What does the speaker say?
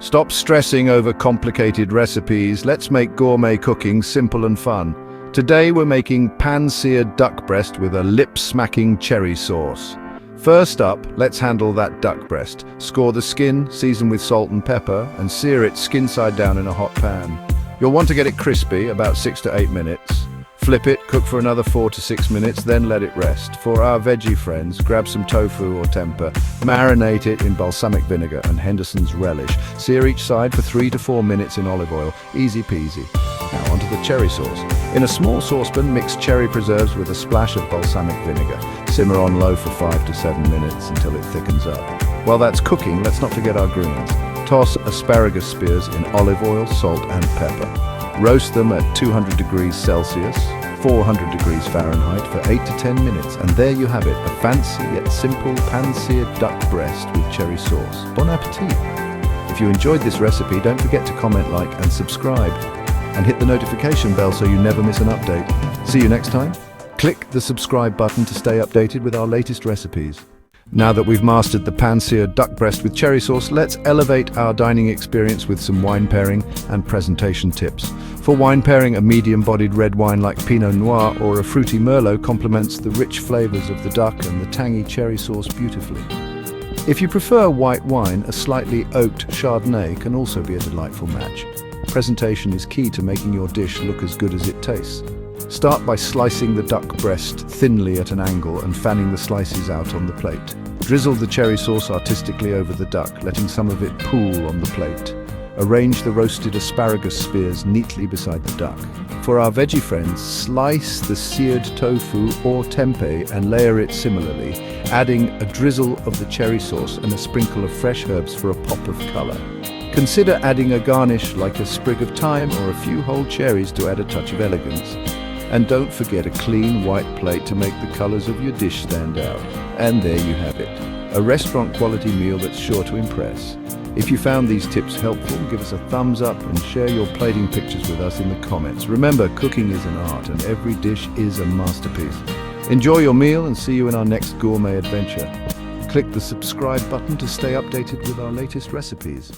Stop stressing over complicated recipes. Let's make gourmet cooking simple and fun. Today we're making pan-seared duck breast with a lip-smacking cherry sauce. First up, let's handle that duck breast. Score the skin, season with salt and pepper, and sear it skin side down in a hot pan. You'll want to get it crispy, about 6 to 8 minutes. Flip it, cook for another 4 to 6 minutes, then let it rest. For our veggie friends, grab some tofu or tempeh, marinate it in balsamic vinegar and Henderson's relish. Sear each side for 3 to 4 minutes in olive oil. Easy peasy. Now onto the cherry sauce. In a small saucepan, mix cherry preserves with a splash of balsamic vinegar. Simmer on low for 5 to 7 minutes until it thickens up. While that's cooking, let's not forget our greens. Toss asparagus spears in olive oil, salt and pepper. Roast them at 200 degrees Celsius, 400 degrees Fahrenheit for 8 to 10 minutes, and there you have it, a fancy yet simple pan-seared duck breast with cherry sauce. Bon appetit! If you enjoyed this recipe, don't forget to comment, like and subscribe, and hit the notification bell so you never miss an update. See you next time. Click the subscribe button to stay updated with our latest recipes. Now that we've mastered the pan-seared duck breast with cherry sauce, let's elevate our dining experience with some wine pairing and presentation tips. For wine pairing, a medium-bodied red wine like Pinot Noir or a fruity Merlot complements the rich flavors of the duck and the tangy cherry sauce beautifully. If you prefer white wine, a slightly oaked Chardonnay can also be a delightful match. Presentation is key to making your dish look as good as it tastes. Start by slicing the duck breast thinly at an angle and fanning the slices out on the plate. Drizzle the cherry sauce artistically over the duck, letting some of it pool on the plate. Arrange the roasted asparagus spears neatly beside the duck. For our veggie friends, slice the seared tofu or tempeh and layer it similarly, adding a drizzle of the cherry sauce and a sprinkle of fresh herbs for a pop of color. Consider adding a garnish like a sprig of thyme or a few whole cherries to add a touch of elegance. And don't forget a clean white plate to make the colors of your dish stand out. And there you have it, a restaurant quality meal that's sure to impress. If you found these tips helpful, give us a thumbs up and share your plating pictures with us in the comments. Remember, cooking is an art and every dish is a masterpiece. Enjoy your meal and see you in our next gourmet adventure. Click the subscribe button to stay updated with our latest recipes.